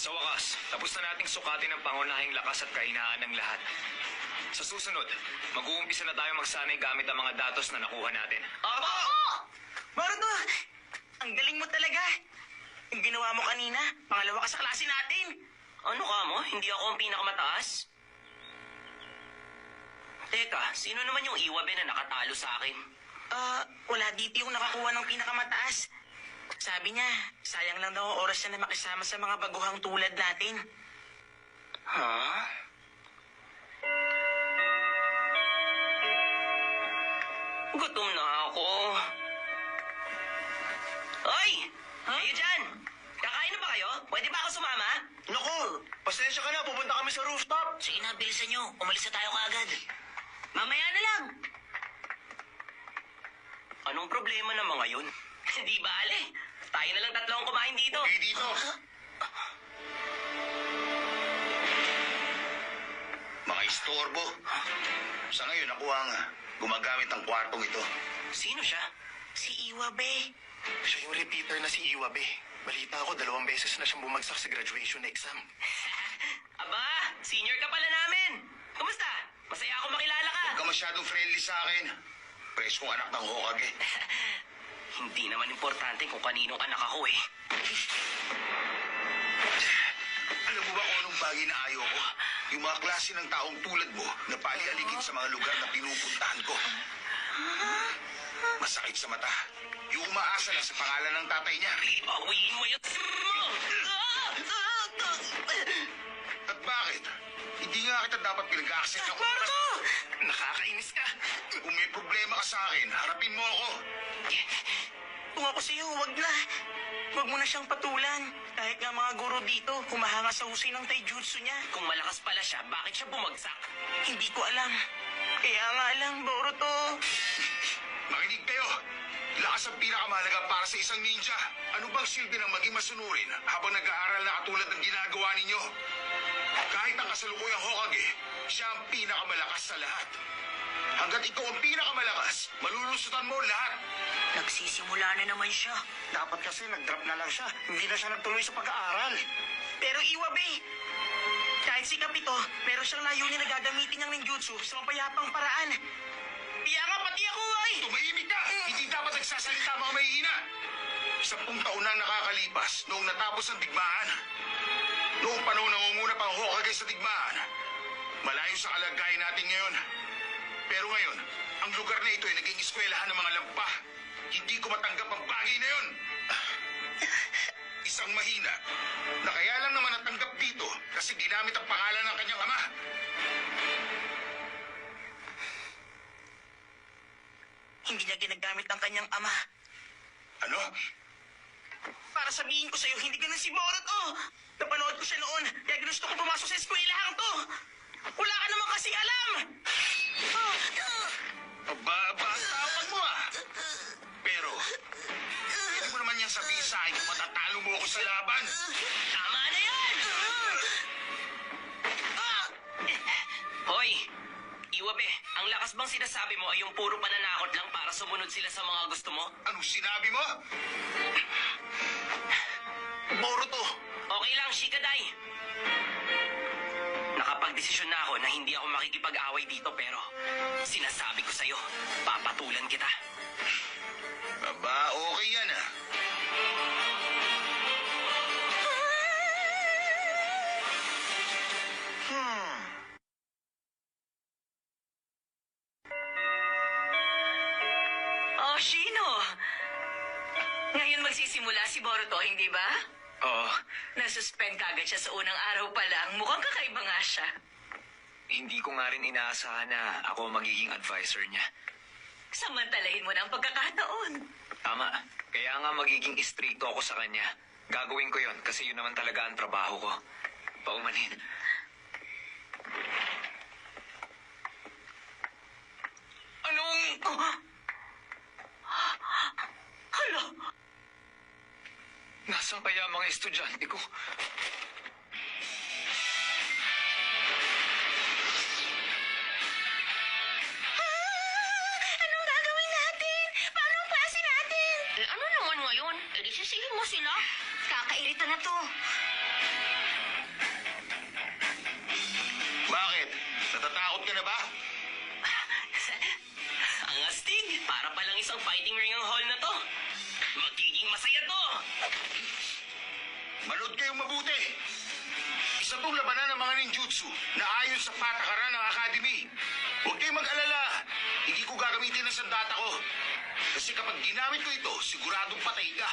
Sa wakas, tapos na nating sukatin ang pangunahing lakas at kahinaan ng lahat. Sa susunod, mag-uumpisa na tayo magsanay gamit ang mga datos na nakuha natin. Oo! Boruto! Ang galing mo talaga! Yung ginawa mo kanina, pangalawa ka sa klase natin. Ano ka mo? Hindi ako ang pinakamataas? Teka, sino naman yung Iwabe na nakatalo sa akin? Wala dito yung nakakuha ng pinakamataas. Sabi niya, sayang lang daw ang oras niya na makisama sa mga baguhang tulad natin. Ha? Gutom na ako. Hoy! Kayo dyan! Kakain na ba kayo? Pwede ba ako sumama? Naku! Pasensya ka na, pupunta kami sa rooftop. Sige na, bilisan nyo. Umalis na tayo kaagad. Mamaya na lang. Anong problema ng mga yun? Di bale. Tayo na lang tatlo ang kumain dito. Okay, dito. Mga istorbo. Sa ngayon, ako ang gumagamit ng kwartong ito. Sino siya? Si Iwabe. Siya yung repeater na si Iwabe. Balita ko, 2 beses na siyang bumagsak sa graduation exam. Aba, senior ka pala namin. Kumusta? Masaya ako makilala ka. Huwag ka masyadong friendly sa akin. Preskong anak ng Hokage. Hindi naman importante kung kaninong anak ako eh. Alam mo ba kung anong bagay na ayaw ko? Yung mga klase ng taong tulad mo na pali-aligid sa mga lugar na pinupuntahan ko. Masakit sa mata. Yung umaasa lang sa pangalan ng tatay niya. Ibawiin mo yun. At bakit? Hindi nga kita dapat pinag-access ng oras. Nakakainis ka. Kung may problema ka sa akin, harapin mo ako. Kung ako sa'yo, wag na. Wag mo na siyang patulan. Kahit nga mga guro dito, humahanga sa husay ng taijutsu niya. Kung malakas pala siya, bakit siya bumagsak? Hindi ko alam. Kaya nga lang, Boruto. Makinig kayo. Lakas ang pinakamahalaga para sa isang ninja. Ano bang silbi ng maging masunurin habang nag-aaral na katulad ng ginagawa ninyo? Kahit ang kasalukuyang Hokage, siya ang pinakamalakas sa lahat. Hanggat ikaw ang pinakamalakas, malulusutan mo lahat. Nagsisimula na naman siya. Dapat kasi nag-drop na lang siya. Hindi na siya nagtuloy sa pag-aaral. Pero Iwabe, kahit si Kapito, meron siyang layunin na gagamitin niyang ninjutsu sa mapayapang paraan. Kaya nga pati ako ay! Tumahimik ka! Hindi dapat nagsasalita mga mahihina. 10 taon na nakakalipas noong natapos ang digmaan. Noong panahon nangunguna pang Hokage sa digmaan, malayo sa kalagayan natin ngayon. Pero ngayon, ang lugar na ito ay naging eskwelahan ng mga lampa. Hindi ko matanggap ang bagay na yun. Isang mahina na kaya lang naman natanggap dito kasi ginamit ang pangalan ng kanyang ama. Hindi niya ginagamit ang kanyang ama. Ano? Para sabihin ko sa'yo, hindi ganun si Boruto. Napanood ko siya noon, kaya ginusto ko pumasok sa eskwelahan to. Wala ka naman kasing alam! Aba, ang tawag mo ah. Pero, pwede mo naman yan sabihin sa akin kung matatalo mo ako sa laban. Tama na yan! Hoy! Iwabe, ang lakas bang sinasabi mo ay yung puro pananakot lang para sumunod sila sa mga gusto mo? Anong sinabi mo? Boruto! Okay lang, Shikadai. Nakapag-desisyon na ako na hindi ako makikipag-away dito pero sinasabi ko sa'yo, papatulan kita. Aba, okay yan ah. Oh, Shino! Ngayon magsisimula si Boruto, hindi ba? Oo, Nasuspend kagad siya sa unang araw pa lang. Mukhang kakaiba nga siya. hindi ko nga rin inaasahan na ako ang magiging advisor niya. Samantalahin mo na ang pagkakataon. Tama. Kaya nga magiging istrikto ako sa kanya. Gagawin ko yon kasi yun naman talaga ang trabaho ko. Paumanhin. Anong... Hala! Nasaan kaya ang mga estudyante ko? Anong gagawin natin? Paano ang klase natin? Ano naman ngayon? Sisihin mo sila. Kakairita na to. Natatakot ka na ba? Ang astig! Para palang isang fighting ring ang hall na to. Magiging masaya to! Manood kayong mabuti. Isa tong labanan ng mga ninjutsu na ayon sa patakaran ng Academy. Huwag kayong mag-alala. Hindi ko gagamitin ang sandata ko. Kasi kapag ginamit ko ito, siguradong patay ka.